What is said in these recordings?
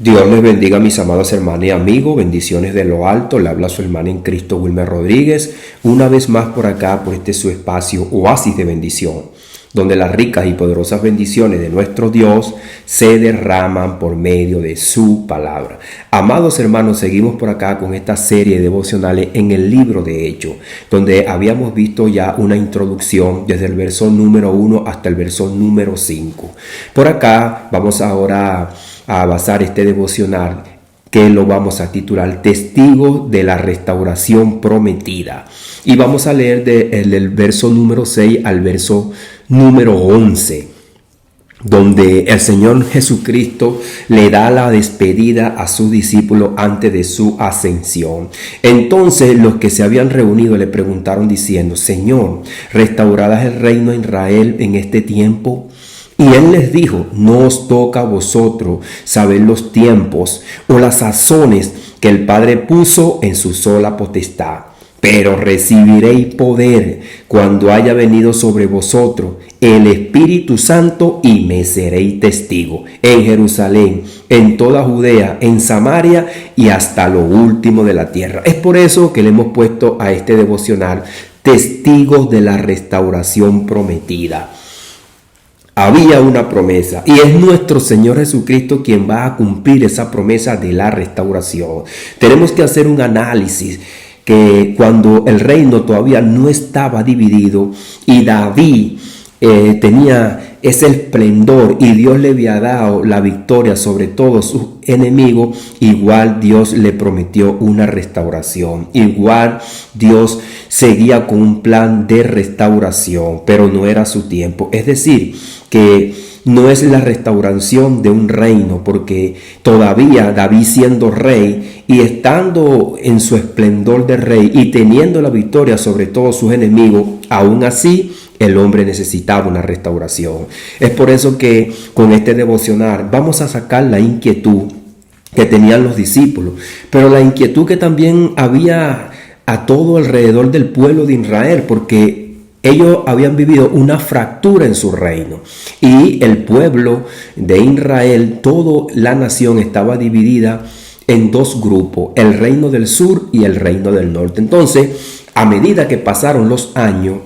Dios les bendiga, mis amados hermanos y amigos. Bendiciones de lo alto. Le habla su hermano en Cristo, Wilmer Rodríguez. Una vez más por acá, por este su espacio, Oasis de Bendición, donde las ricas y poderosas bendiciones de nuestro Dios se derraman por medio de su palabra. Amados hermanos, seguimos por acá con esta serie de devocionales en el libro de Hechos, donde habíamos visto ya una introducción desde el verso número 1 hasta el verso número 5. Por acá vamos ahora a basar este devocional, que lo vamos a titular Testigos de la Restauración Prometida. Y vamos a leer del verso número 6 al verso número 11, donde el Señor Jesucristo le da la despedida a sus discípulos antes de su ascensión. Entonces los que se habían reunido le preguntaron diciendo: Señor, ¿restaurarás el reino de Israel en este tiempo? Y él les dijo: no os toca a vosotros saber los tiempos o las sazones que el Padre puso en su sola potestad, pero recibiréis poder cuando haya venido sobre vosotros el Espíritu Santo, y me seréis testigo en Jerusalén, en toda Judea, en Samaria y hasta lo último de la tierra. Es por eso que le hemos puesto a este devocional Testigos de la Restauración Prometida. Había una promesa y es nuestro Señor Jesucristo quien va a cumplir esa promesa de la restauración. Tenemos que hacer un análisis que cuando el reino todavía no estaba dividido y David tenía ese esplendor y Dios le había dado la victoria sobre todos sus enemigos, igual Dios le prometió una restauración. Igual Dios seguía con un plan de restauración, pero no era su tiempo. Es decir, que no es la restauración de un reino, porque todavía David, siendo rey y estando en su esplendor de rey y teniendo la victoria sobre todos sus enemigos, aún así el hombre necesitaba una restauración. Es por eso que con este devocional vamos a sacar la inquietud que tenían los discípulos, pero la inquietud que también había a todo alrededor del pueblo de Israel, porque ellos habían vivido una fractura en su reino y el pueblo de Israel, toda la nación estaba dividida en dos grupos: el reino del sur y el reino del norte. Entonces, a medida que pasaron los años,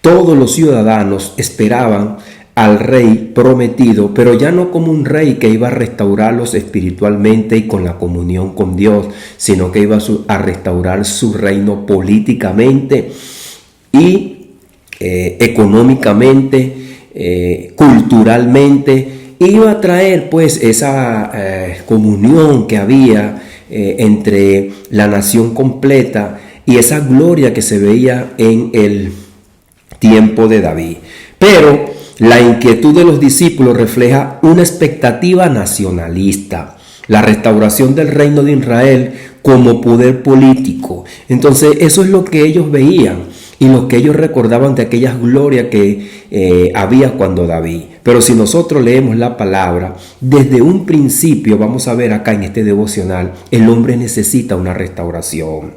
todos los ciudadanos esperaban al rey prometido, pero ya no como un rey que iba a restaurarlos espiritualmente y con la comunión con Dios, sino que iba a restaurar su reino políticamente y económicamente, culturalmente. Iba a traer pues esa comunión que había entre la nación completa y esa gloria que se veía en el tiempo de David. Pero la inquietud de los discípulos refleja una expectativa nacionalista, la restauración del reino de Israel como poder político. Entonces eso es lo que ellos veían y lo que ellos recordaban de aquellas glorias que había cuando David. Pero si nosotros leemos la palabra, desde un principio vamos a ver acá en este devocional, el hombre necesita una restauración.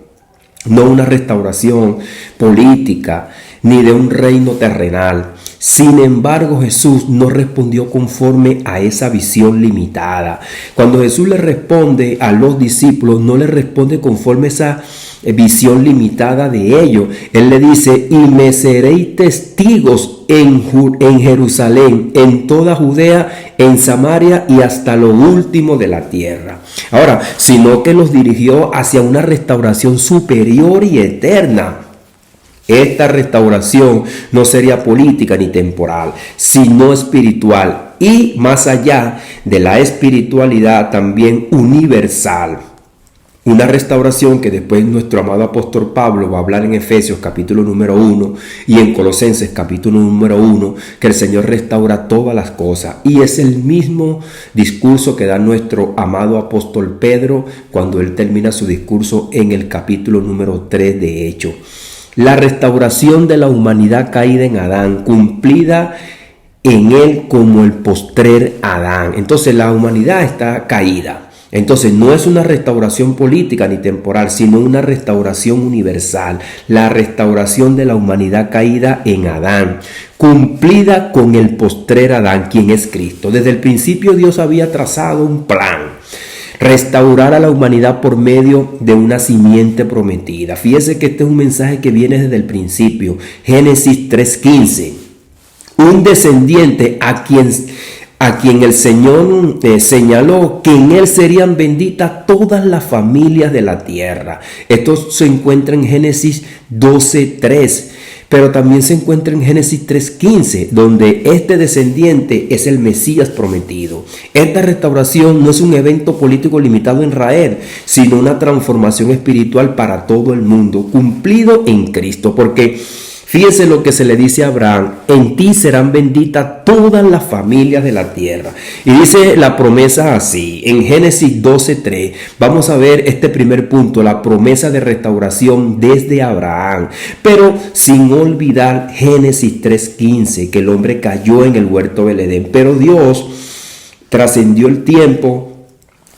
No una restauración política, ni de un reino terrenal. Sin embargo, Jesús no respondió conforme a esa visión limitada. Cuando Jesús le responde a los discípulos, no le responde conforme a esa visión limitada de ellos. Él le dice: y me seréis testigos en Jerusalén, en toda Judea, en Samaria y hasta lo último de la tierra. Ahora, sino que los dirigió hacia una restauración superior y eterna. Esta restauración no sería política ni temporal, sino espiritual, y más allá de la espiritualidad, también universal. Una restauración que después nuestro amado apóstol Pablo va a hablar en Efesios capítulo número 1 y en Colosenses capítulo número 1, que el Señor restaura todas las cosas. Y es el mismo discurso que da nuestro amado apóstol Pedro cuando él termina su discurso en el capítulo número 3 de Hechos. La restauración de la humanidad caída en Adán, cumplida en él como el postrer Adán. Entonces la humanidad está caída. Entonces no es una restauración política ni temporal, sino una restauración universal. La restauración de la humanidad caída en Adán, cumplida con el postrer Adán, quien es Cristo. Desde el principio Dios había trazado un plan restaurar a la humanidad por medio de una simiente prometida. Fíjese que este es un mensaje que viene desde el principio. Génesis 3:15. Un descendiente a quien el Señor señaló que en él serían benditas todas las familias de la tierra. Esto se encuentra en Génesis 12:3. Pero también se encuentra en Génesis 3:15, donde este descendiente es el Mesías prometido. Esta restauración no es un evento político limitado en Israel, sino una transformación espiritual para todo el mundo, cumplido en Cristo. Porque fíjese lo que se le dice a Abraham: en ti serán benditas todas las familias de la tierra. Y dice la promesa así, en Génesis 12:3. Vamos a ver este primer punto, la promesa de restauración desde Abraham. Pero sin olvidar Génesis 3:15, que el hombre cayó en el huerto del Edén. Pero Dios trascendió el tiempo,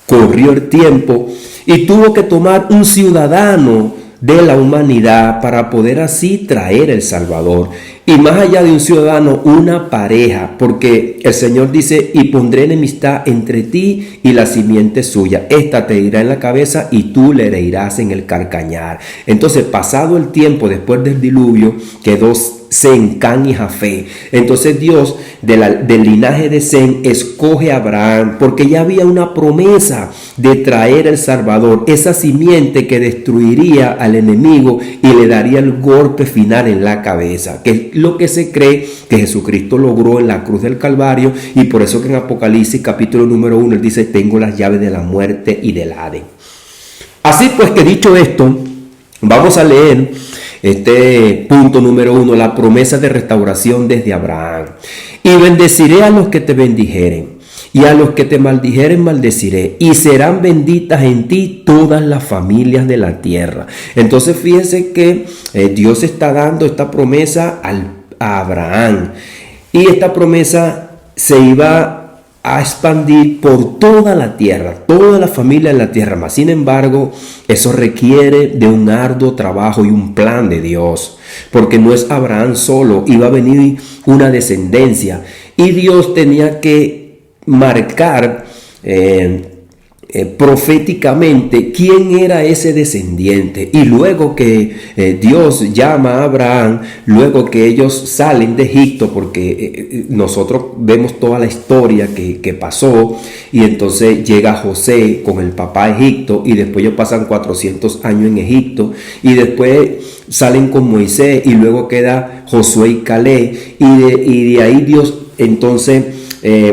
corrió el tiempo y tuvo que tomar un ciudadano de la humanidad para poder así traer el Salvador. Y más allá de un ciudadano, una pareja, porque el Señor dice: y pondré enemistad entre ti y la simiente suya, esta te irá en la cabeza y tú le herirás en el calcañar. Entonces, pasado el tiempo después del diluvio, quedó Sem, Cam y Jafé. Entonces Dios del linaje de Sem escoge a Abraham, porque ya había una promesa de traer el Salvador, esa simiente que destruiría al enemigo y le daría el golpe final en la cabeza, que es lo que se cree que Jesucristo logró en la cruz del Calvario. Y por eso que en Apocalipsis capítulo número 1 él dice: tengo las llaves de la muerte y del Hades. Así pues, que dicho esto, vamos a leer este punto número 1, la promesa de restauración desde Abraham. Y bendeciré a los que te bendijeren, y a los que te maldijeren maldeciré, y serán benditas en ti todas las familias de la tierra. Entonces fíjese que Dios está dando esta promesa a Abraham, y esta promesa se iba a expandir por toda la tierra, toda la familia de la tierra. Mas sin embargo, eso requiere de un arduo trabajo y un plan de Dios, porque no es Abraham solo, iba a venir una descendencia, y Dios tenía que marcar proféticamente quién era ese descendiente. Y luego que Dios llama a Abraham, luego que ellos salen de Egipto, porque nosotros vemos toda la historia que pasó, y entonces llega José con el papá a Egipto, y después ellos pasan 400 años en Egipto, y después salen con Moisés, y luego queda Josué y Caleb, y de ahí Dios entonces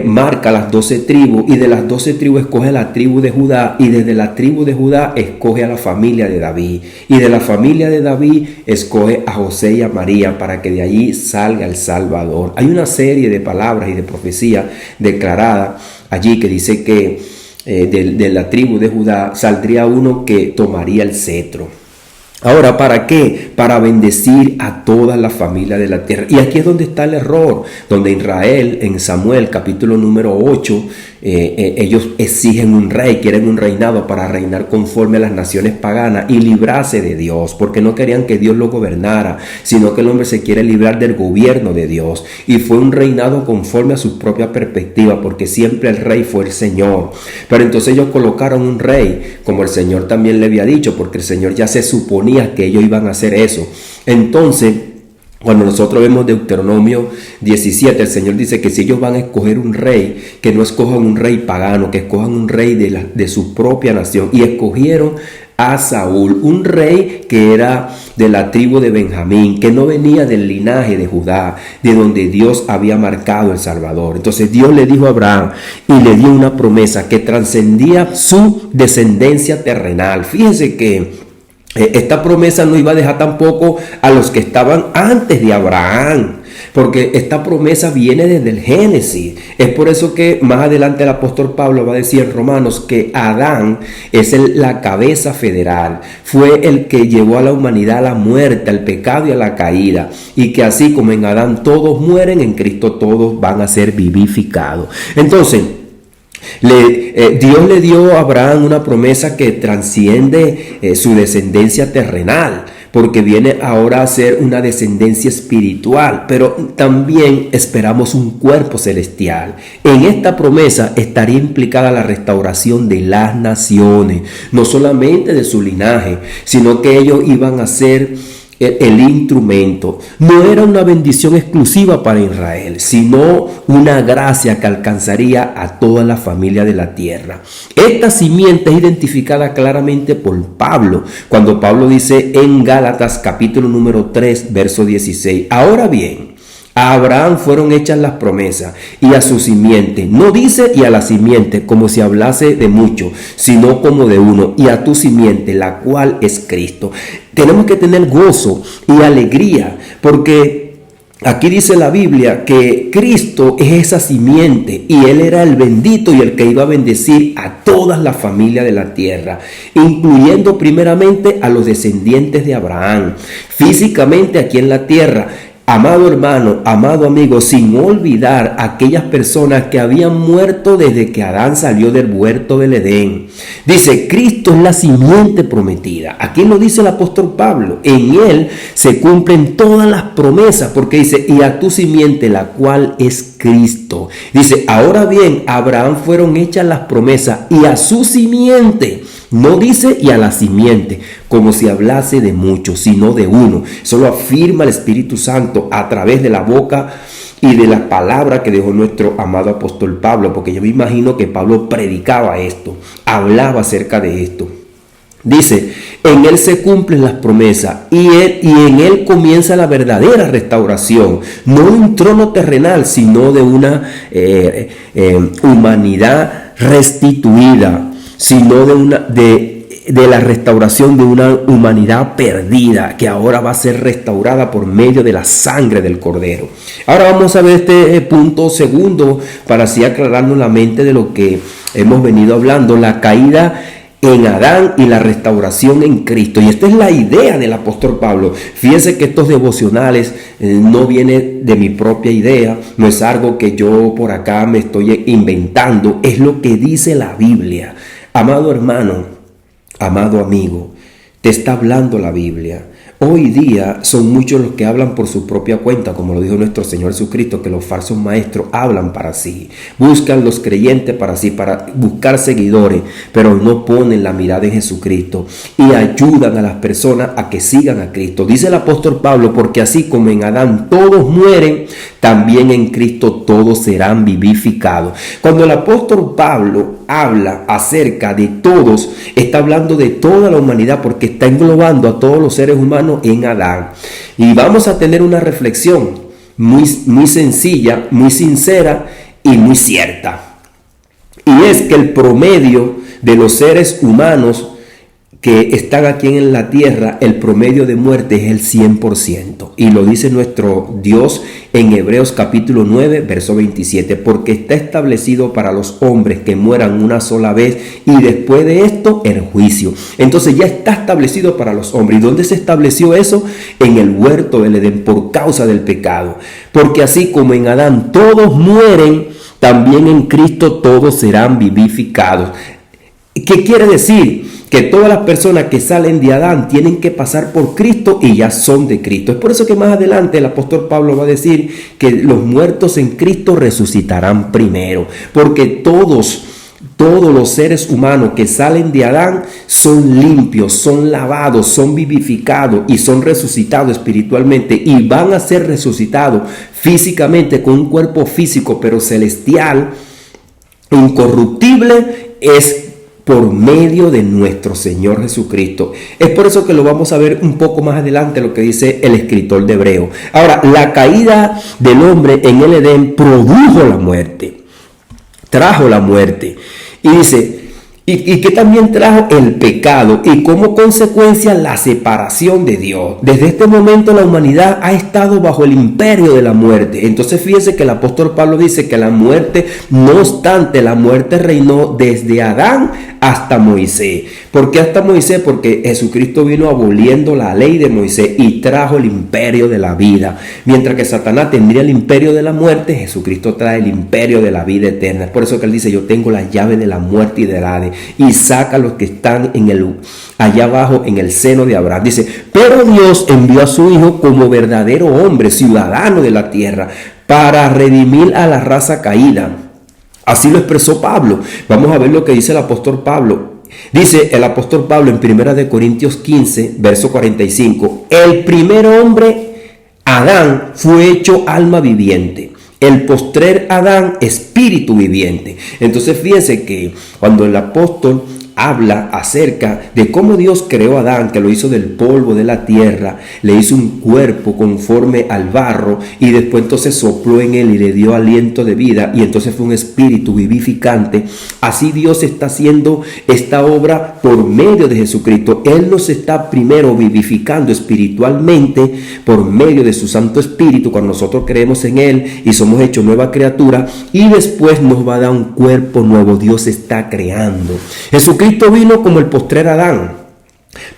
marca las 12 tribus, y de las 12 tribus escoge la tribu de Judá, y desde la tribu de Judá escoge a la familia de David, y de la familia de David escoge a José y a María, para que de allí salga el Salvador. Hay una serie de palabras y de profecía declarada allí que dice que de la tribu de Judá saldría uno que tomaría el cetro. Ahora, ¿para qué? Para bendecir a toda la familia de la tierra. Y aquí es donde está el error, donde Israel, en Samuel capítulo número 8, ellos exigen un rey, quieren un reinado para reinar conforme a las naciones paganas y librarse de Dios, porque no querían que Dios lo gobernara, sino que el hombre se quiere librar del gobierno de Dios. Y fue un reinado conforme a su propia perspectiva, porque siempre el rey fue el Señor. Pero entonces ellos colocaron un rey, como el Señor también le había dicho, porque el Señor ya se suponía que ellos iban a hacer eso. Entonces, cuando nosotros vemos Deuteronomio 17, el Señor dice que si ellos van a escoger un rey, que no escojan un rey pagano, que escojan un rey de su propia nación. Y escogieron a Saúl, un rey que era de la tribu de Benjamín, que no venía del linaje de Judá, de donde Dios había marcado el Salvador. Entonces Dios le dijo a Abraham y le dio una promesa que trascendía su descendencia terrenal. Fíjense que esta promesa no iba a dejar tampoco a los que estaban antes de Abraham, porque esta promesa viene desde el Génesis. Es por eso que más adelante el apóstol Pablo va a decir en Romanos que Adán es la cabeza federal, fue el que llevó a la humanidad a la muerte, al pecado y a la caída, y que así como en Adán todos mueren, en Cristo todos van a ser vivificados. Entonces, Dios le dio a Abraham una promesa que trasciende su descendencia terrenal, porque viene ahora a ser una descendencia espiritual, pero también esperamos un cuerpo celestial. En esta promesa estaría implicada la restauración de las naciones, no solamente de su linaje, sino que ellos iban a ser el instrumento. No era una bendición exclusiva para Israel, sino una gracia que alcanzaría a toda la familia de la tierra. Esta simiente es identificada claramente por Pablo, cuando Pablo dice en Gálatas capítulo número 3, verso 16, ahora bien, a Abraham fueron hechas las promesas y a su simiente. No dice y a la simiente como si hablase de mucho, sino como de uno, y a tu simiente, la cual es Cristo. Tenemos que tener gozo y alegría, porque aquí dice la Biblia que Cristo es esa simiente y Él era el bendito y el que iba a bendecir a todas las familias de la tierra, incluyendo primeramente a los descendientes de Abraham, físicamente aquí en la tierra. Amado hermano, amado amigo, sin olvidar aquellas personas que habían muerto desde que Adán salió del huerto del Edén. Dice, Cristo es la simiente prometida. Aquí lo dice el apóstol Pablo. En Él se cumplen todas las promesas, porque dice, y a tu simiente, la cual es Cristo. Dice, ahora bien, a Abraham fueron hechas las promesas y a su simiente. No dice y a la simiente, como si hablase de muchos, sino de uno. Solo afirma el Espíritu Santo a través de la boca y de la palabra que dejó nuestro amado apóstol Pablo, porque yo me imagino que Pablo predicaba esto, hablaba acerca de esto. Dice, en Él se cumplen las promesas y en Él comienza la verdadera restauración, no de un trono terrenal, sino de una humanidad restituida, sino de la restauración de una humanidad perdida que ahora va a ser restaurada por medio de la sangre del Cordero. Ahora vamos a ver este punto segundo para así aclararnos la mente de lo que hemos venido hablando, la caída en Adán y la restauración en Cristo. Y esta es la idea del apóstol Pablo. Fíjense que estos devocionales no vienen de mi propia idea, no es algo que yo por acá me estoy inventando, es lo que dice la Biblia. Amado hermano, amado amigo, te está hablando la Biblia. Hoy día son muchos los que hablan por su propia cuenta, como lo dijo nuestro Señor Jesucristo, que los falsos maestros hablan para sí. Buscan los creyentes para sí, para buscar seguidores, pero no ponen la mirada en Jesucristo y ayudan a las personas a que sigan a Cristo. Dice el apóstol Pablo, porque así como en Adán todos mueren, también en Cristo todos serán vivificados. Cuando el apóstol Pablo habla acerca de todos, está hablando de toda la humanidad, porque está englobando a todos los seres humanos en Adán. Y vamos a tener una reflexión muy sencilla, muy sincera y muy cierta. Y es que el promedio de los seres humanos que están aquí en la tierra, el promedio de muerte es el 100%. Y lo dice nuestro Dios en Hebreos capítulo 9, verso 27. Porque está establecido para los hombres que mueran una sola vez y después de esto el juicio. Entonces ya está establecido para los hombres. ¿Y dónde se estableció eso? En el huerto del Edén, por causa del pecado. Porque así como en Adán todos mueren, también en Cristo todos serán vivificados. ¿Qué quiere decir? Que todas las personas que salen de Adán tienen que pasar por Cristo y ya son de Cristo. Es por eso que más adelante el apóstol Pablo va a decir que los muertos en Cristo resucitarán primero. Porque todos los seres humanos que salen de Adán son limpios, son lavados, son vivificados y son resucitados espiritualmente. Y van a ser resucitados físicamente con un cuerpo físico pero celestial, incorruptible, es por medio de nuestro Señor Jesucristo. Es por eso que lo vamos a ver un poco más adelante, lo que dice el escritor de Hebreo. Ahora, la caída del hombre en el Edén produjo la muerte, trajo la muerte. Y dice, y que también trajo el pecado y como consecuencia la separación de Dios. Desde este momento la humanidad ha estado bajo el imperio de la muerte. Entonces fíjense que el apóstol Pablo dice que la muerte, no obstante, la muerte reinó desde Adán hasta Moisés. ¿Por qué hasta Moisés? Porque Jesucristo vino aboliendo la ley de Moisés y trajo el imperio de la vida. Mientras que Satanás tendría el imperio de la muerte, Jesucristo trae el imperio de la vida eterna. Es por eso que él dice, yo tengo la llave de la muerte y del Hades. y saca a los que están allá abajo en el seno de Abraham. Dice, pero Dios envió a su Hijo como verdadero hombre, ciudadano de la tierra, para redimir a la raza caída. Así lo expresó Pablo. Vamos a ver lo que dice el apóstol Pablo. Dice el apóstol Pablo en 1 Corintios 15, verso 45, el primer hombre, Adán, fue hecho alma viviente. El postrer Adán, espíritu viviente. Entonces fíjense que cuando el apóstol habla acerca de cómo Dios creó a Adán, que lo hizo del polvo de la tierra, le hizo un cuerpo conforme al barro y después entonces sopló en él y le dio aliento de vida y entonces fue un espíritu vivificante. Así Dios está haciendo esta obra por medio de Jesucristo. Él nos está primero vivificando espiritualmente por medio de su Santo Espíritu cuando nosotros creemos en Él y somos hechos nueva criatura, y después nos va a dar un cuerpo nuevo. Dios está creando. Jesucristo vino como el postrer Adán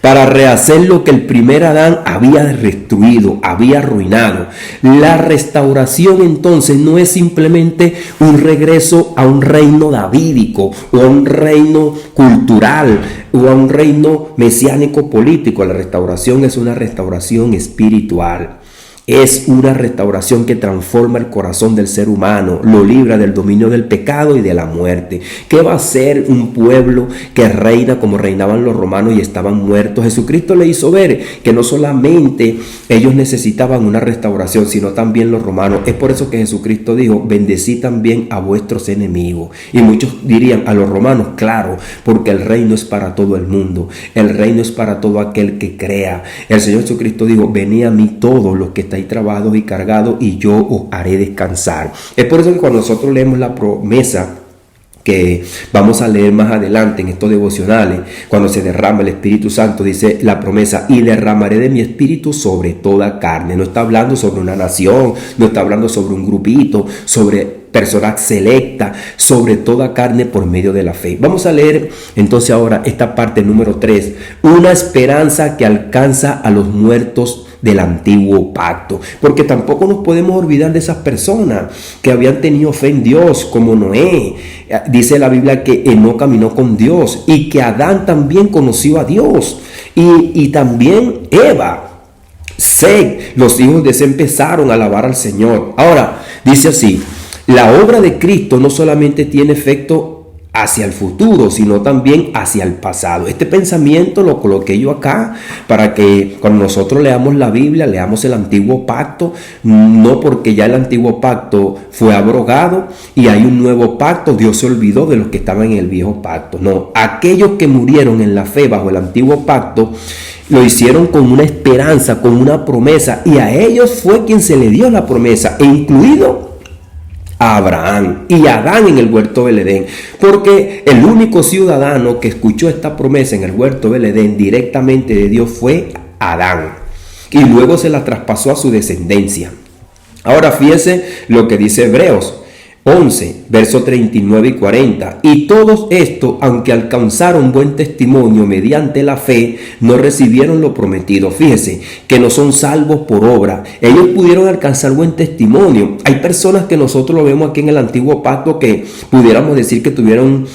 para rehacer lo que el primer Adán había destruido, había arruinado. La restauración entonces no es simplemente un regreso a un reino davídico o a un reino cultural o a un reino mesiánico político. La restauración es una restauración espiritual. Es una restauración que transforma el corazón del ser humano, lo libra del dominio del pecado y de la muerte. ¿Qué va a ser un pueblo que reina como reinaban los romanos y estaban muertos? Jesucristo le hizo ver que no solamente ellos necesitaban una restauración, sino también los romanos. Es por eso que Jesucristo dijo, bendecí también a vuestros enemigos. Y muchos dirían, a los romanos, claro, porque el reino es para todo el mundo. El reino es para todo aquel que crea. El Señor Jesucristo dijo, venid a mí todos los que estáis trabajados y cargados y yo os haré descansar. Es por eso que cuando nosotros leemos la promesa que vamos a leer más adelante en estos devocionales, cuando se derrama el Espíritu Santo, dice la promesa, y derramaré de mi espíritu sobre toda carne. No está hablando sobre una nación, no está hablando sobre un grupito, sobre personas selectas, sobre toda carne por medio de la fe. Vamos a leer entonces ahora esta parte número 3, una esperanza que alcanza a los muertos del antiguo pacto, porque tampoco nos podemos olvidar de esas personas que habían tenido fe en Dios, como Noé. Dice la Biblia que Enoc caminó con Dios y que Adán también conoció a Dios y también Eva, Seth, los hijos de Seth empezaron a alabar al Señor. Ahora, dice así, la obra de Cristo no solamente tiene efecto hacia el futuro, sino también hacia el pasado. Este pensamiento lo coloqué yo acá para que cuando nosotros leamos la Biblia, leamos el antiguo pacto, no porque ya el antiguo pacto fue abrogado y hay un nuevo pacto, Dios se olvidó de los que estaban en el viejo pacto. No, aquellos que murieron en la fe bajo el antiguo pacto lo hicieron con una esperanza, con una promesa, y a ellos fue quien se le dio la promesa, e incluido a Abraham y a Adán en el huerto del Edén, porque el único ciudadano que escuchó esta promesa en el huerto del Edén directamente de Dios fue Adán, y luego se la traspasó a su descendencia. Ahora fíjese lo que dice Hebreos 11, versos 39 y 40. Y todos estos, aunque alcanzaron buen testimonio mediante la fe, no recibieron lo prometido. Fíjese que no son salvos por obra. Ellos pudieron alcanzar buen testimonio. Hay personas que nosotros lo vemos aquí en el antiguo pacto que pudiéramos decir que tuvieron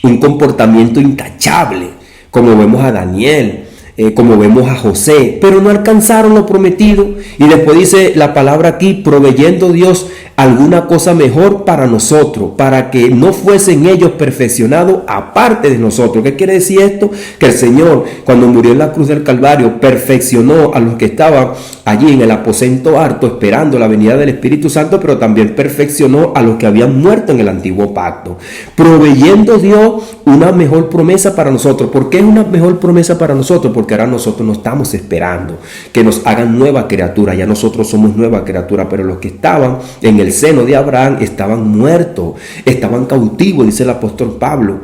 un comportamiento intachable, como vemos a Daniel, como vemos a José, pero no alcanzaron lo prometido. Y después dice la palabra aquí, proveyendo Dios alguna cosa mejor para nosotros, para que no fuesen ellos perfeccionados aparte de nosotros. ¿Qué quiere decir esto? Que el Señor, cuando murió en la cruz del Calvario, perfeccionó a los que estaban allí en el aposento alto esperando la venida del Espíritu Santo, pero también perfeccionó a los que habían muerto en el antiguo pacto, proveyendo Dios una mejor promesa para nosotros. ¿Por qué es una mejor promesa para nosotros? Porque ahora nosotros no estamos esperando que nos hagan nueva criatura, ya nosotros somos nueva criatura, pero los que estaban en el seno de Abraham estaban muertos, estaban cautivos, dice el apóstol Pablo.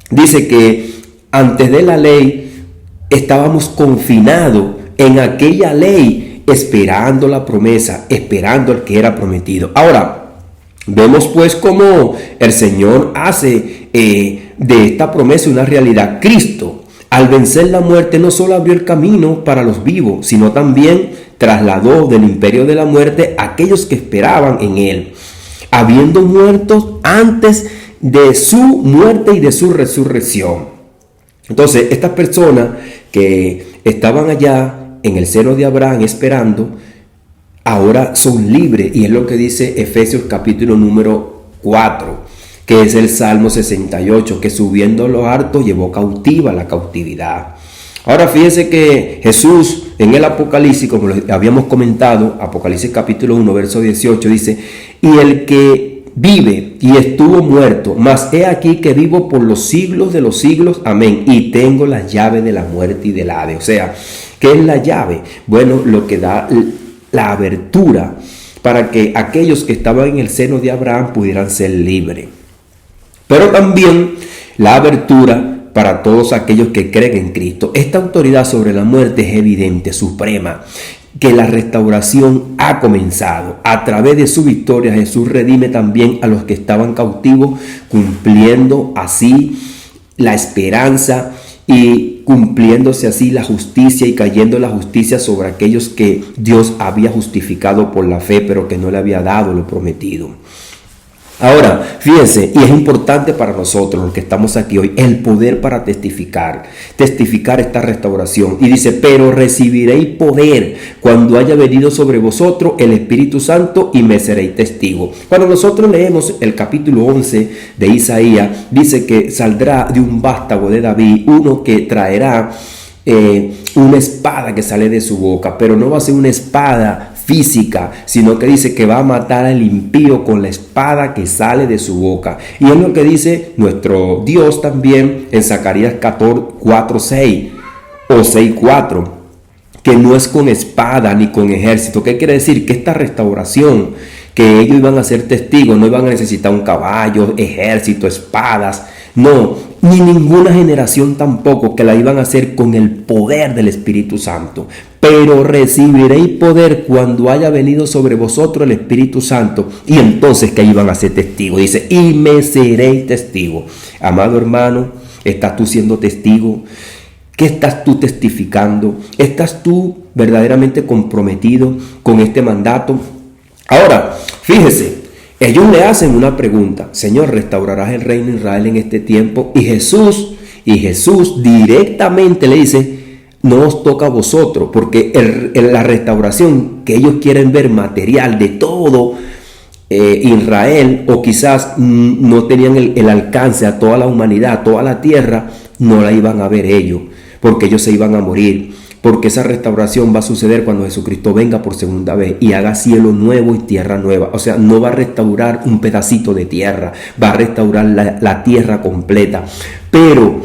Dice que antes de la ley estábamos confinados en aquella ley, esperando la promesa, esperando el que era prometido. Ahora, vemos pues cómo el Señor hace de esta promesa una realidad. Cristo, al vencer la muerte, no solo abrió el camino para los vivos, sino también trasladó del imperio de la muerte a aquellos que esperaban en Él. Habiendo muertos antes de su muerte y de su resurrección. Entonces, estas personas que estaban allá en el seno de Abraham esperando, ahora son libres, y es lo que dice Efesios capítulo número 4, que es el Salmo 68, que subiendo lo harto llevó cautiva la cautividad. Ahora fíjense que Jesús en el Apocalipsis, como lo habíamos comentado, Apocalipsis capítulo 1, verso 18, dice: y el que vive y estuvo muerto, mas he aquí que vivo por los siglos de los siglos, amén, y tengo las llaves de la muerte y del Hades. O sea, ¿qué es la llave? Bueno, lo que da la abertura para que aquellos que estaban en el seno de Abraham pudieran ser libres. Pero también la abertura para todos aquellos que creen en Cristo. Esta autoridad sobre la muerte es evidente, suprema, que la restauración ha comenzado. A través de su victoria, Jesús redime también a los que estaban cautivos, cumpliendo así la esperanza y cumpliéndose así la justicia, y cayendo la justicia sobre aquellos que Dios había justificado por la fe, pero que no le había dado lo prometido. Ahora, fíjense, y es importante para nosotros los que estamos aquí hoy, el poder para testificar esta restauración. Y dice: pero recibiréis poder cuando haya venido sobre vosotros el Espíritu Santo, y me seréis testigo. Cuando nosotros leemos el capítulo 11 de Isaías, dice que saldrá de un vástago de David uno que traerá una espada que sale de su boca, pero no va a ser una espada física, sino que dice que va a matar al impío con la espada que sale de su boca. Y es lo que dice nuestro Dios también en Zacarías 4:6 o 6:4, que no es con espada ni con ejército. ¿Qué quiere decir? Que esta restauración, que ellos iban a ser testigos, no iban a necesitar un caballo, ejército, espadas, no, ni ninguna generación tampoco, que la iban a hacer con el poder del Espíritu Santo. Pero recibiréis poder cuando haya venido sobre vosotros el Espíritu Santo, y entonces que iban a ser testigos. Dice: y me seréis testigo. Amado hermano, ¿estás tú siendo testigo? ¿Qué estás tú testificando? ¿Estás tú verdaderamente comprometido con este mandato? Ahora, fíjese, ellos le hacen una pregunta: Señor, ¿restaurarás el reino de Israel en este tiempo? Y Jesús directamente le dice: no os toca a vosotros, porque la restauración que ellos quieren ver material de todo Israel, o quizás no tenían el alcance a toda la humanidad, a toda la tierra, no la iban a ver ellos, porque ellos se iban a morir. Porque esa restauración va a suceder cuando Jesucristo venga por segunda vez y haga cielo nuevo y tierra nueva. O sea, no va a restaurar un pedacito de tierra, va a restaurar la tierra completa. Pero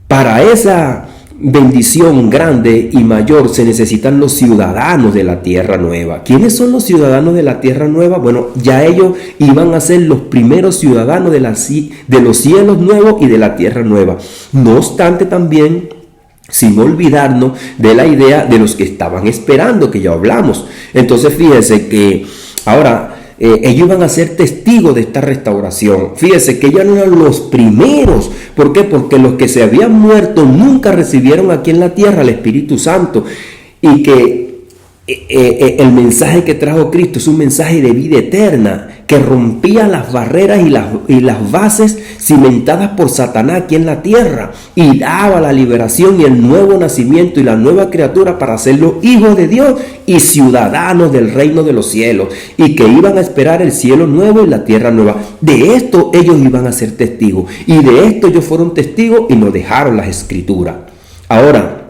para esa bendición grande y mayor se necesitan los ciudadanos de la tierra nueva. ¿Quiénes son los ciudadanos de la tierra nueva? Bueno, ya ellos iban a ser los primeros ciudadanos de los cielos nuevos y de la tierra nueva. No obstante, también, sin olvidarnos de la idea de los que estaban esperando, que ya hablamos. Entonces fíjense que ahora ellos iban a ser testigos de esta restauración. Fíjense que ellos no eran los primeros. ¿Por qué? Porque los que se habían muerto nunca recibieron aquí en la tierra el Espíritu Santo, y que el mensaje que trajo Cristo es un mensaje de vida eterna, que rompía las barreras y las bases cimentadas por Satanás aquí en la tierra, y daba la liberación y el nuevo nacimiento y la nueva criatura para hacerlos hijos de Dios y ciudadanos del reino de los cielos, y que iban a esperar el cielo nuevo y la tierra nueva. De esto ellos iban a ser testigos, y de esto ellos fueron testigos y nos dejaron las escrituras. Ahora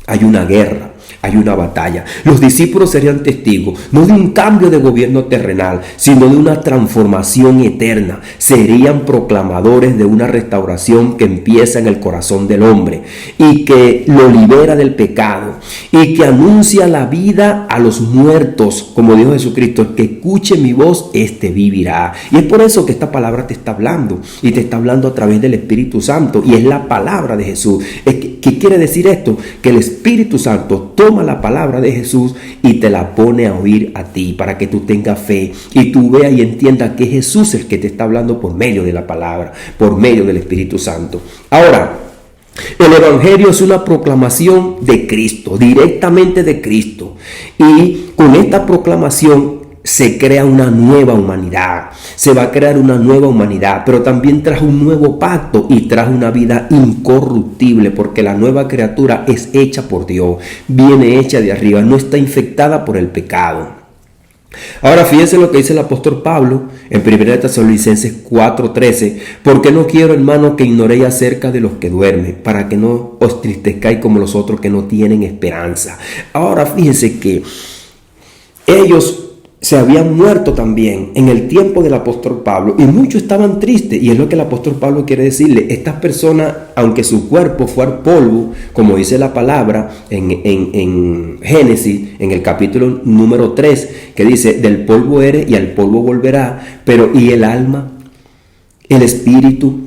hay una guerra. Hay una batalla. Los discípulos serían testigos, no de un cambio de gobierno terrenal, sino de una transformación eterna. Serían proclamadores de una restauración que empieza en el corazón del hombre y que lo libera del pecado y que anuncia la vida a los muertos. Como dijo Jesucristo: el que escuche mi voz, este vivirá. Y es por eso que esta palabra te está hablando, y te está hablando a través del Espíritu Santo, y es la palabra de Jesús. ¿Qué quiere decir esto? Que el Espíritu Santo toma la palabra de Jesús y te la pone a oír a ti, para que tú tengas fe y tú veas y entiendas que Jesús es el que te está hablando por medio de la palabra, por medio del Espíritu Santo. Ahora, el Evangelio es una proclamación de Cristo, directamente de Cristo, y con esta proclamación se crea una nueva humanidad, se va a crear una nueva humanidad, pero también trajo un nuevo pacto y trajo una vida incorruptible, porque la nueva criatura es hecha por Dios, viene hecha de arriba, no está infectada por el pecado. Ahora fíjense lo que dice el apóstol Pablo en 1 Tesalonicenses 4:13: porque no quiero, hermano, que ignoréis acerca de los que duermen, para que no os tristezcáis como los otros que no tienen esperanza. Ahora fíjense que ellos se habían muerto también en el tiempo del apóstol Pablo y muchos estaban tristes, y es lo que el apóstol Pablo quiere decirle. Estas personas, aunque su cuerpo fuera polvo, como dice la palabra en Génesis, en el capítulo número 3, que dice: del polvo eres y al polvo volverá, pero ¿y el alma? El espíritu.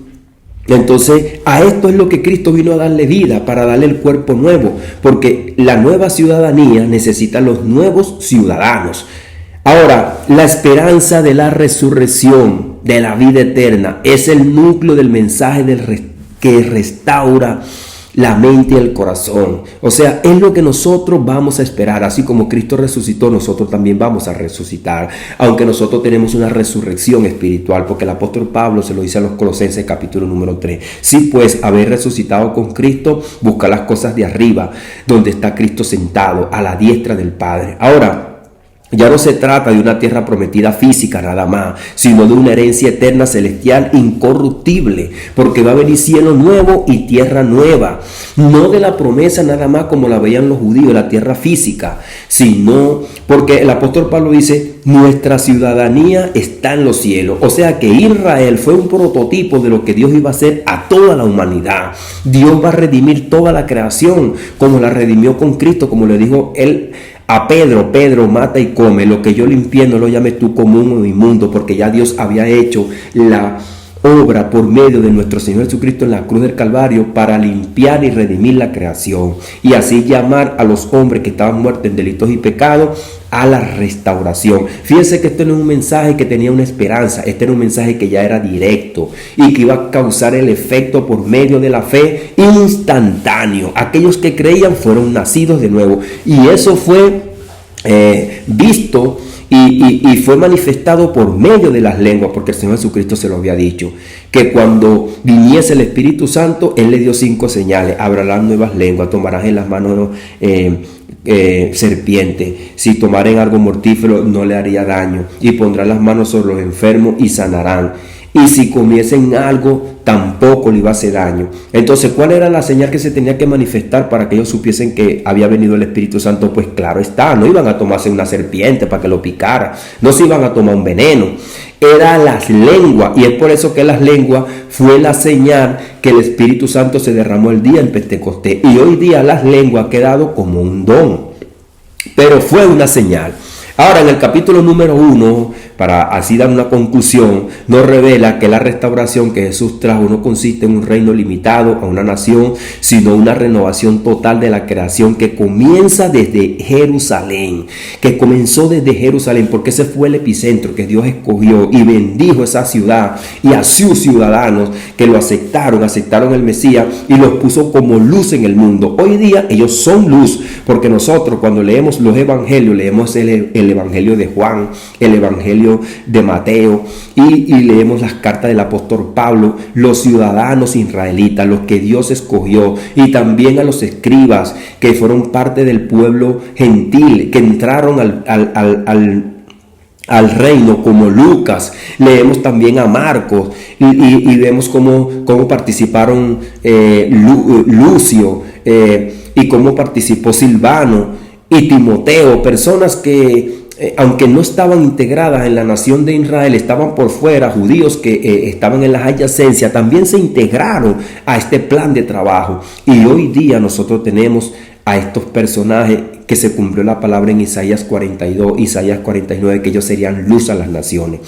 Entonces, a esto es lo que Cristo vino a darle vida, para darle el cuerpo nuevo, porque la nueva ciudadanía necesita los nuevos ciudadanos. Ahora, la esperanza de la resurrección, de la vida eterna, es el núcleo del mensaje que restaura la mente y el corazón. O sea, es lo que nosotros vamos a esperar. Así como Cristo resucitó, nosotros también vamos a resucitar, aunque nosotros tenemos una resurrección espiritual, porque el apóstol Pablo se lo dice a los Colosenses capítulo número 3. Si pues habéis resucitado con Cristo, busca las cosas de arriba, donde está Cristo sentado a la diestra del Padre. Ahora, ya no se trata de una tierra prometida física nada más, sino de una herencia eterna celestial incorruptible, porque va a venir cielo nuevo y tierra nueva. No de la promesa nada más como la veían los judíos, la tierra física, sino porque el apóstol Pablo dice: nuestra ciudadanía está en los cielos. O sea que Israel fue un prototipo de lo que Dios iba a hacer a toda la humanidad. Dios va a redimir toda la creación, como la redimió con Cristo, como le dijo él a Pedro: Pedro, mata y come, lo que yo limpié no lo llames tú común o inmundo, porque ya Dios había hecho la obra por medio de nuestro Señor Jesucristo en la cruz del Calvario para limpiar y redimir la creación, y así llamar a los hombres que estaban muertos en delitos y pecados a la restauración. Fíjense que esto no es un mensaje que tenía una esperanza, este era un mensaje que ya era directo y que iba a causar el efecto por medio de la fe instantáneo. Aquellos que creían fueron nacidos de nuevo, y eso fue visto y fue manifestado por medio de las lenguas, porque el Señor Jesucristo se lo había dicho, que cuando viniese el Espíritu Santo, Él le dio 5 señales: hablarán nuevas lenguas, tomarán en las manos serpiente, si tomaren algo mortífero no le haría daño, y pondrán las manos sobre los enfermos y sanarán, y si comiesen algo tampoco le iba a hacer daño. Entonces, ¿cuál era la señal que se tenía que manifestar para que ellos supiesen que había venido el Espíritu Santo? Pues claro está, no iban a tomarse una serpiente para que lo picara, no se iban a tomar un veneno, era las lenguas, y es por eso que las lenguas fue la señal que el Espíritu Santo se derramó el día en Pentecostés, y hoy día las lenguas ha quedado como un don, pero fue una señal. Ahora, en el capítulo número 1, para así dar una conclusión, nos revela que la restauración que Jesús trajo no consiste en un reino limitado a una nación, sino una renovación total de la creación que comienza desde Jerusalén, porque ese fue el epicentro que Dios escogió y bendijo esa ciudad y a sus ciudadanos que lo aceptaron el Mesías y los puso como luz en el mundo. Hoy día ellos son luz, porque nosotros cuando leemos los evangelios, leemos el evangelio de Juan, el evangelio de Mateo y leemos las cartas del apóstol Pablo, los ciudadanos israelitas, los que Dios escogió, y también a los escribas que fueron parte del pueblo gentil, que entraron al reino, como Lucas. Leemos también a Marcos y vemos cómo participaron Lucio y cómo participó Silvano y Timoteo, personas que aunque no estaban integradas en la nación de Israel, estaban por fuera, judíos que estaban en las adyacencias, también se integraron a este plan de trabajo. Y hoy día nosotros tenemos a estos personajes que se cumplió la palabra en Isaías 42, Isaías 49, que ellos serían luz a las naciones.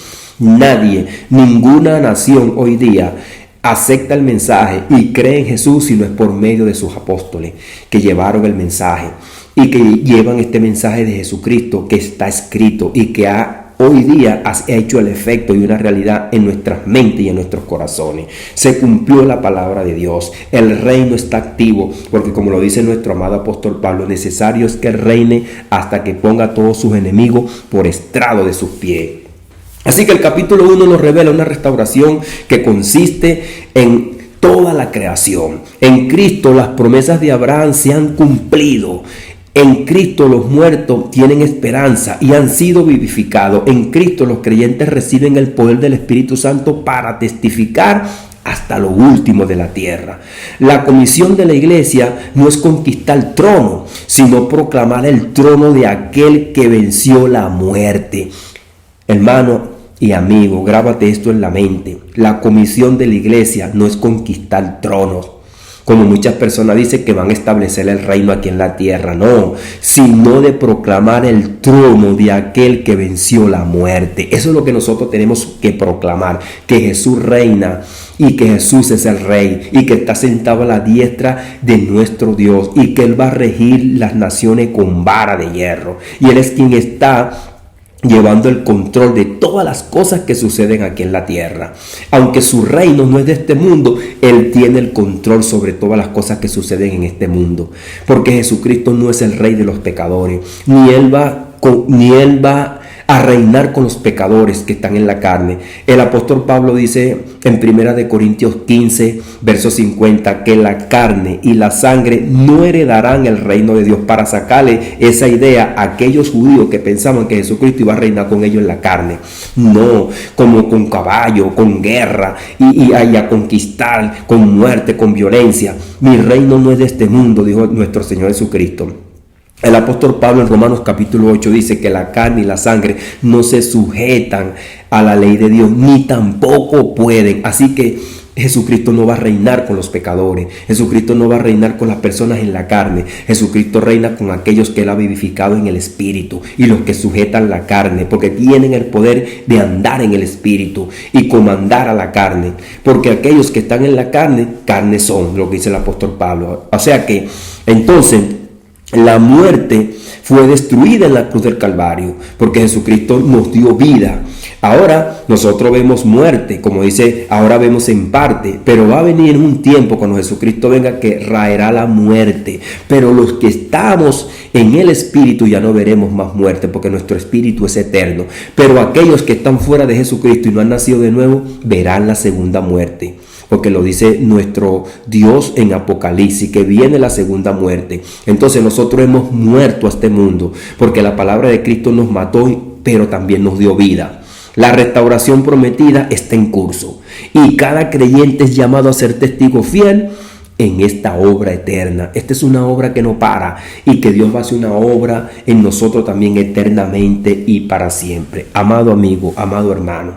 Ninguna nación hoy día acepta el mensaje y cree en Jesús si no es por medio de sus apóstoles que llevaron el mensaje y que llevan este mensaje de Jesucristo que está escrito y que ha hoy día ha hecho el efecto y una realidad en nuestras mentes y en nuestros corazones. Se cumplió la palabra de Dios. El reino está activo, porque como lo dice nuestro amado apóstol Pablo, necesario es que reine hasta que ponga a todos sus enemigos por estrado de sus pies. Así que el capítulo 1 nos revela una restauración que consiste en toda la creación. En Cristo las promesas de Abraham se han cumplido. En Cristo los muertos tienen esperanza y han sido vivificados. En Cristo los creyentes reciben el poder del Espíritu Santo para testificar hasta lo último de la tierra. La comisión de la iglesia no es conquistar el trono, sino proclamar el trono de aquel que venció la muerte. Hermano y amigo, grábate esto en la mente. La comisión de la iglesia no es conquistar tronos, como muchas personas dicen que van a establecer el reino aquí en la tierra. No, sino de proclamar el trono de aquel que venció la muerte. Eso es lo que nosotros tenemos que proclamar, que Jesús reina y que Jesús es el rey y que está sentado a la diestra de nuestro Dios y que Él va a regir las naciones con vara de hierro. Y Él es quien está llevando el control de todas las cosas que suceden aquí en la tierra. Aunque su reino no es de este mundo, Él tiene el control sobre todas las cosas que suceden en este mundo. Porque Jesucristo no es el rey de los pecadores, ni Él va a reinar con los pecadores que están en la carne. El apóstol Pablo dice en 1 Corintios 15, verso 50, que la carne y la sangre no heredarán el reino de Dios, para sacarle esa idea a aquellos judíos que pensaban que Jesucristo iba a reinar con ellos en la carne. No, como con caballo, con guerra y a conquistar, con muerte, con violencia. Mi reino no es de este mundo, dijo nuestro Señor Jesucristo. El apóstol Pablo en Romanos capítulo 8 dice que la carne y la sangre no se sujetan a la ley de Dios, ni tampoco pueden. Así que Jesucristo no va a reinar con los pecadores. Jesucristo no va a reinar con las personas en la carne. Jesucristo reina con aquellos que Él ha vivificado en el Espíritu y los que sujetan la carne, porque tienen el poder de andar en el Espíritu y comandar a la carne. Porque aquellos que están en la carne, carne son, lo que dice el apóstol Pablo. O sea que, entonces, la muerte fue destruida en la cruz del Calvario, porque Jesucristo nos dio vida. Ahora nosotros vemos muerte, como dice, ahora vemos en parte, pero va a venir un tiempo cuando Jesucristo venga que raerá la muerte. Pero los que estamos en el Espíritu ya no veremos más muerte, porque nuestro Espíritu es eterno. Pero aquellos que están fuera de Jesucristo y no han nacido de nuevo, verán la segunda muerte. Porque lo dice nuestro Dios en Apocalipsis, que viene la segunda muerte. Entonces nosotros hemos muerto a este mundo, porque la palabra de Cristo nos mató, pero también nos dio vida. La restauración prometida está en curso y cada creyente es llamado a ser testigo fiel en esta obra eterna. Esta es una obra que no para y que Dios va a hacer una obra en nosotros también eternamente y para siempre. Amado amigo, amado hermano,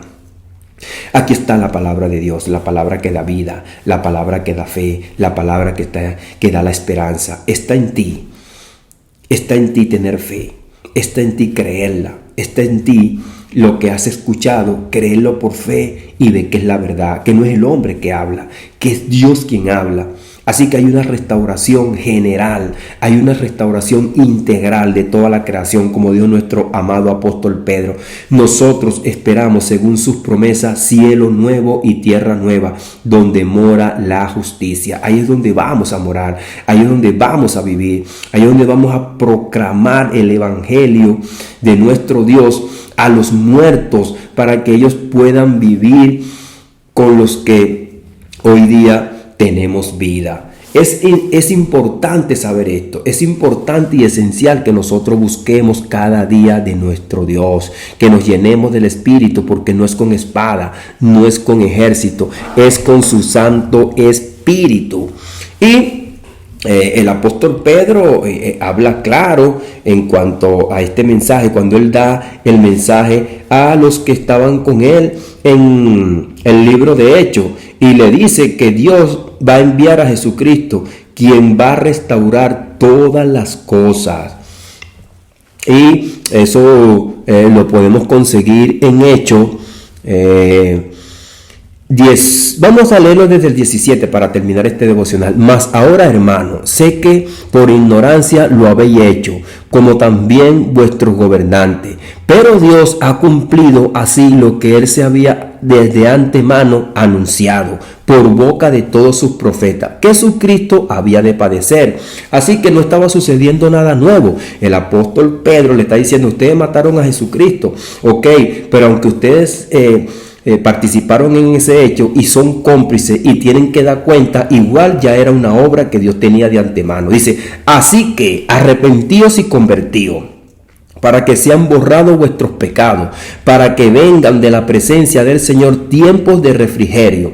aquí está la palabra de Dios, la palabra que da vida, la palabra que da fe, la palabra que da la esperanza. Está en ti tener fe, está en ti creerla, está en ti lo que has escuchado, creerlo por fe y ver que es la verdad, que no es el hombre que habla, que es Dios quien habla. Así que hay una restauración general, hay una restauración integral de toda la creación, como dijo nuestro amado apóstol Pedro. Nosotros esperamos, según sus promesas, cielo nuevo y tierra nueva, donde mora la justicia. Ahí es donde vamos a morar, ahí es donde vamos a vivir, ahí es donde vamos a proclamar el evangelio de nuestro Dios a los muertos, para que ellos puedan vivir con los que hoy día tenemos vida. Es importante saber esto, es importante y esencial que nosotros busquemos cada día de nuestro Dios, que nos llenemos del Espíritu, porque no es con espada, no es con ejército, es con su Santo Espíritu. Y el apóstol Pedro habla claro en cuanto a este mensaje, cuando él da el mensaje a los que estaban con él en el libro de Hechos, y le dice que Dios va a enviar a Jesucristo, quien va a restaurar todas las cosas. Y eso lo podemos conseguir en Hechos Vamos a leerlo desde el 17 para terminar este devocional. Mas ahora, hermano, sé que por ignorancia lo habéis hecho, como también vuestros gobernantes. Pero Dios ha cumplido así lo que él se había desde antemano anunciado por boca de todos sus profetas, que Jesucristo había de padecer. Así que no estaba sucediendo nada nuevo. El apóstol Pedro le está diciendo: ustedes mataron a Jesucristo, ok, pero aunque ustedes participaron en ese hecho y son cómplices y tienen que dar cuenta, igual ya era una obra que Dios tenía de antemano. Dice: así que arrepentíos y convertíos, para que sean borrados vuestros pecados, para que vengan de la presencia del Señor tiempos de refrigerio,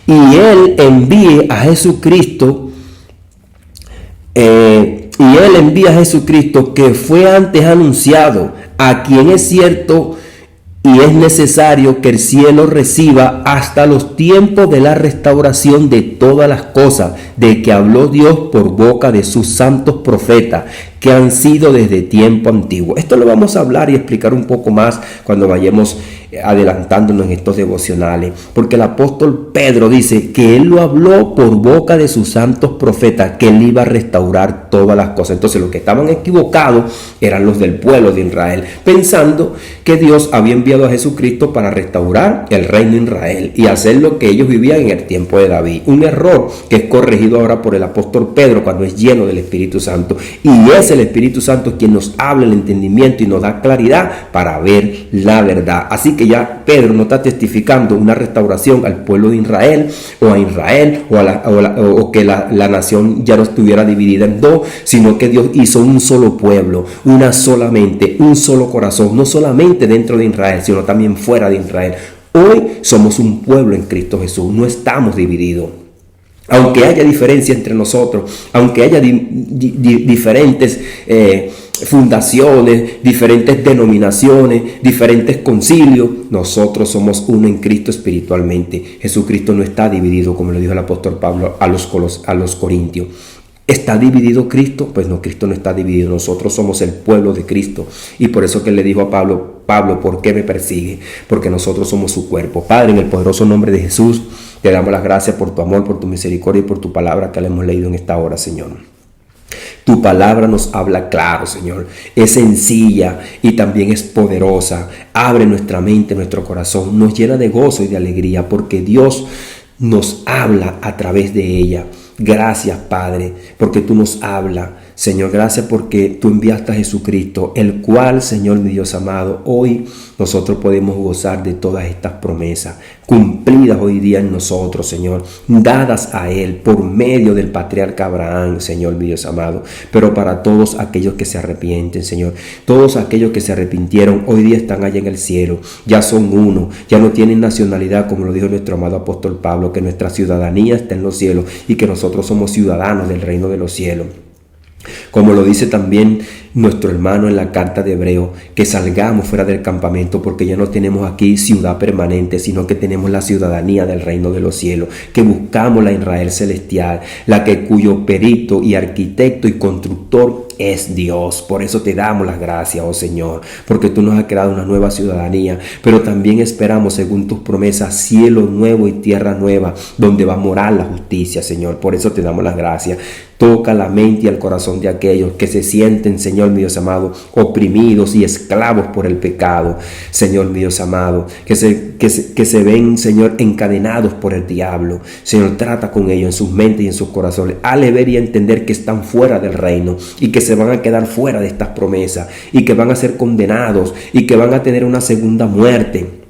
y Él envíe a Jesucristo, que fue antes anunciado, a quien es cierto y es necesario que el cielo reciba hasta los tiempos de la restauración de todas las cosas, de que habló Dios por boca de sus santos profetas, que han sido desde tiempo antiguo. Esto lo vamos a hablar y explicar un poco más cuando vayamos adelantándonos en estos devocionales, porque el apóstol Pedro dice que él lo habló por boca de sus santos profetas, que él iba a restaurar todas las cosas. Entonces los que estaban equivocados eran los del pueblo de Israel, pensando que Dios había enviado a Jesucristo para restaurar el reino de Israel y hacer lo que ellos vivían en el tiempo de David. Un error que es corregido ahora por el apóstol Pedro cuando es lleno del Espíritu Santo, y es el Espíritu Santo quien nos habla el entendimiento y nos da claridad para ver la verdad. Así que ya Pedro no está testificando una restauración al pueblo de Israel o a Israel o que la nación ya no estuviera dividida en dos, sino que Dios hizo un solo pueblo, una sola mente, un solo corazón, no solamente dentro de Israel, sino también fuera de Israel. Hoy somos un pueblo en Cristo Jesús, no estamos divididos. Aunque haya diferencia entre nosotros, aunque haya diferentes fundaciones, diferentes denominaciones, diferentes concilios, nosotros somos uno en Cristo espiritualmente. Jesucristo no está dividido, como le dijo el apóstol Pablo a los Corintios. ¿Está dividido Cristo? Pues no, Cristo no está dividido. Nosotros somos el pueblo de Cristo. Y por eso que le dijo a Pablo, ¿por qué me persigue? Porque nosotros somos su cuerpo. Padre, en el poderoso nombre de Jesús, te damos las gracias por tu amor, por tu misericordia y por tu palabra que le hemos leído en esta hora, Señor. Tu palabra nos habla claro, Señor. Es sencilla y también es poderosa. Abre nuestra mente, nuestro corazón. Nos llena de gozo y de alegría porque Dios nos habla a través de ella. Gracias, Padre, porque tú nos hablas. Señor, gracias porque tú enviaste a Jesucristo, el cual, Señor, mi Dios amado, hoy nosotros podemos gozar de todas estas promesas cumplidas hoy día en nosotros, Señor, dadas a Él por medio del patriarca Abraham, Señor, mi Dios amado. Pero para todos aquellos que se arrepienten, Señor, todos aquellos que se arrepintieron, hoy día están allá en el cielo, ya son uno, ya no tienen nacionalidad, como lo dijo nuestro amado apóstol Pablo, que nuestra ciudadanía está en los cielos y que nosotros somos ciudadanos del reino de los cielos. Como lo dice también nuestro hermano en la carta de Hebreo, que salgamos fuera del campamento porque ya no tenemos aquí ciudad permanente, sino que tenemos la ciudadanía del reino de los cielos, que buscamos la Israel celestial, cuyo perito y arquitecto y constructor es Dios. Por eso te damos las gracias, oh Señor, porque tú nos has creado una nueva ciudadanía, pero también esperamos, según tus promesas, cielo nuevo y tierra nueva, donde va a morar la justicia, Señor. Por eso te damos las gracias. Toca la mente y el corazón de aquellos que se sienten, Señor mi Dios amado, oprimidos y esclavos por el pecado, Señor mi Dios amado, que se ven, Señor, encadenados por el diablo. Señor, trata con ellos en sus mentes y en sus corazones. Hale ver y entender que están fuera del reino y que se van a quedar fuera de estas promesas y que van a ser condenados y que van a tener una segunda muerte.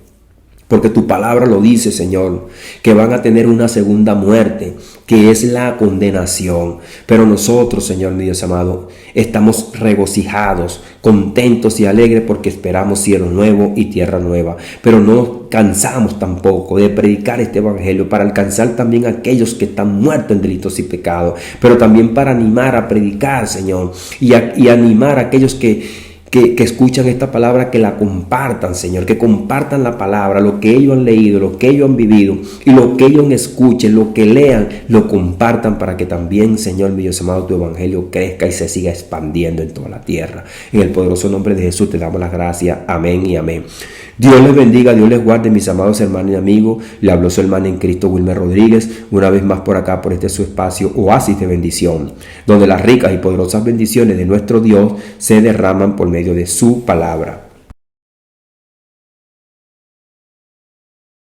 Porque tu palabra lo dice, Señor, que van a tener una segunda muerte, que es la condenación. Pero nosotros, Señor mi Dios amado, estamos regocijados, contentos y alegres porque esperamos cielo nuevo y tierra nueva. Pero no cansamos tampoco de predicar este evangelio para alcanzar también a aquellos que están muertos en delitos y pecados. Pero también para animar a predicar, Señor, y animar a aquellos que escuchan esta palabra, que la compartan, Señor, que compartan la palabra, lo que ellos han leído, lo que ellos han vivido y lo que ellos escuchen, lo que lean, lo compartan para que también, Señor mi Dios amado, tu evangelio crezca y se siga expandiendo en toda la tierra. En el poderoso nombre de Jesús te damos las gracias. Amén y amén. Dios les bendiga, Dios les guarde, mis amados hermanos y amigos. Le habló su hermana en Cristo, Wilmer Rodríguez, una vez más por acá, por este su espacio, Oasis de Bendición, donde las ricas y poderosas bendiciones de nuestro Dios se derraman por medio de su palabra.